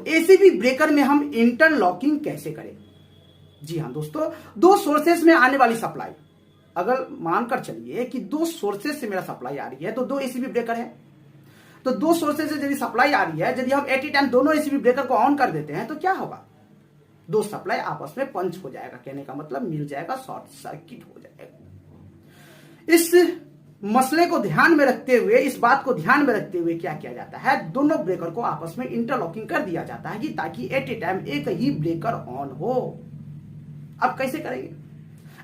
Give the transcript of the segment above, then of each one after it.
ACB breaker में हम interlocking कैसे करें। जी हाँ दोस्तों, दो सोर्सेस में आने वाली सप्लाई, अगर मानकर चलिए कि दो सोर्सेस से मेरा सप्लाई आ रही है तो दो एसीबी ब्रेकर है, तो दो सोर्सेस से यदि सप्लाई आ रही है, यदि हम एट ए टाइम दोनों एसीबी ब्रेकर को ऑन कर देते हैं तो क्या होगा, दो सप्लाई आपस में पंच हो जाएगा, कहने का मतलब मिल जाएगा, शॉर्ट सर्किट हो जाएगा। इस मसले को ध्यान में रखते हुए, इस बात को ध्यान में रखते हुए क्या किया जाता है, दोनों ब्रेकर को आपस में इंटरलॉकिंग कर दिया जाता है कि ताकि एट ए टाइम एक ही ब्रेकर ऑन हो। अब कैसे करेंगे,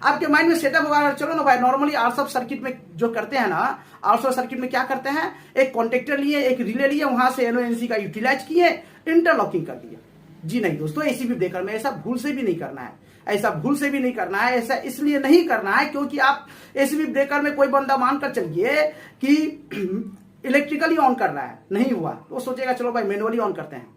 आपके माइंड में सेटअप होगा, चलो ना भाई नॉर्मली आरएफ सर्किट में जो करते हैं ना, आरएफ सर्किट में क्या करते हैं, एक कॉन्टेक्टर लिए, एक रिले लिए, वहां से एनओएनसी का यूटिलाइज किए, इंटरलॉकिंग कर दिया। जी नहीं दोस्तों, एसीबी ब्रेकर में ऐसा भूल से भी नहीं करना है, ऐसा भूल से भी नहीं करना है। ऐसा इसलिए नहीं करना है क्योंकि आप एसीबी ब्रेकर में कोई बंदा मानकर चलिए कि इलेक्ट्रिकली ऑन कर रहा है, नहीं हुआ तो सोचेगा चलो भाई मैनुअली ऑन करते हैं।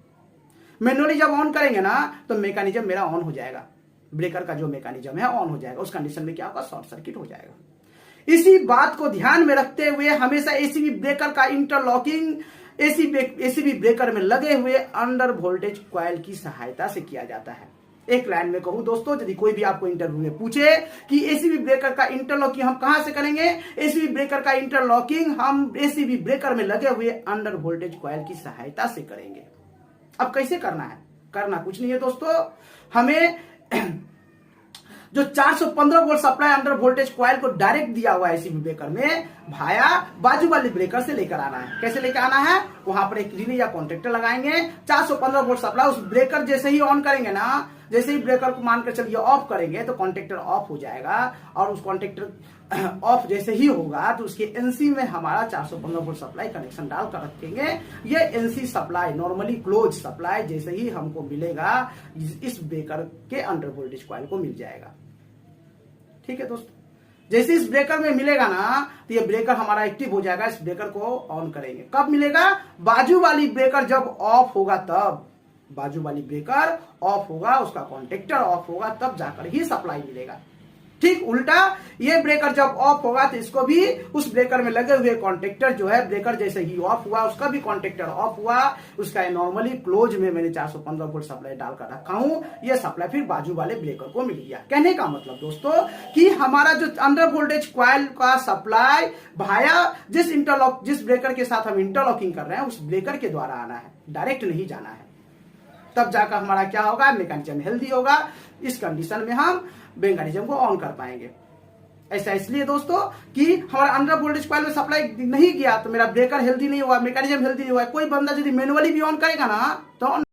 मैनुअली जब ऑन करेंगे ना तो मैकेनिज्म मेरा ऑन हो जाएगा, ब्रेकर का जो मैकेनिज्म है ऑन हो जाएगा, उस कंडीशन में क्या होगा, शॉर्ट सर्किट हो जाएगा। इसी बात को ध्यान में रखते हुए हमेशा एसीबी ब्रेकर का इंटरलॉकिंग एसीबी ब्रेकर में लगे हुए अंडर वोल्टेज कॉइल की सहायता से किया जाता है। एक लाइन में कहूं दोस्तों, यदि कोई भी आपको इंटरव्यू में पूछे कि एसीबी ब्रेकर का इंटरलॉकिंग हम कहां से करेंगे, एसीबी ब्रेकर का इंटरलॉकिंग हम एसीबी ब्रेकर में लगे हुए अंडर वोल्टेज कॉइल की सहायता से करेंगे। अब कैसे करना है, करना कुछ नहीं है दोस्तों, हमें जो 415 volt supply under voltage coil को डायरेक्ट दिया हुआ है एसीबी ब्रेकर में, भाया बाजू वाले ब्रेकर से लेकर आना है। कैसे लेकर आना है, वहां पर एक रिले या कॉन्टेक्टर लगाएंगे, 415 वोल्ट सप्लाई, उस ब्रेकर जैसे ही ऑन करेंगे ना, जैसे ही ब्रेकर को मानकर चलिए ऑफ करेंगे तो कॉन्टेक्टर ऑफ हो जाएगा, और उस कॉन्टेक्टर ऑफ जैसे ही होगा तो उसके एनसी में हमारा 415 वोल्ट सप्लाई कनेक्शन डालकर रखेंगे। ये NC supply normally close supply जैसे ही हमको मिलेगा इस ब्रेकर के अंडर वोल्टेज कॉइल को मिल जाएगा। ठीक है दोस्तों, जैसे इस ब्रेकर में मिलेगा ना तो ये ब्रेकर हमारा एक्टिव हो जाएगा, इस ब्रेकर को ऑन करेंगे। कब मिलेगा, बाजू वाली ब्रेकर जब ऑफ होगा तब, बाजू वाली ब्रेकर ऑफ होगा, उसका कॉन्टेक्टर ऑफ होगा, तब जाकर ही सप्लाई मिलेगा। ठीक उल्टा, ये ब्रेकर जब ऑफ होगा तो इसको भी उस ब्रेकर में लगे हुए कॉन्टेक्टर जो है, ब्रेकर जैसे ही ऑफ हुआ उसका भी कॉन्टेक्टर ऑफ हुआ, उसका नॉर्मली क्लोज में मैंने 415 वोल्ट सप्लाई डालकर रखा हूं, ये सप्लाई फिर बाजू वाले ब्रेकर को मिल गया। कहने का मतलब दोस्तों कि हमारा जो अंडर वोल्टेज कॉइल का सप्लाई भाया जिस ब्रेकर के साथ हम इंटरलॉकिंग कर रहे हैं उस ब्रेकर के द्वारा आना है, डायरेक्ट नहीं जाना है, तब जाकर हमारा क्या होगा, मैकेनिज्म हेल्दी होगा। इस कंडीशन में हम मैकेनिज्म को ऑन कर पाएंगे। ऐसा इसलिए दोस्तों कि हमारा अंडर वोल्टेज कॉइल में सप्लाई नहीं गया तो मेरा ब्रेकर हेल्दी नहीं हुआ, मैकेनिज्म हेल्दी नहीं हुआ। कोई बंदा यदि मैनुअली भी ऑन करेगा ना तो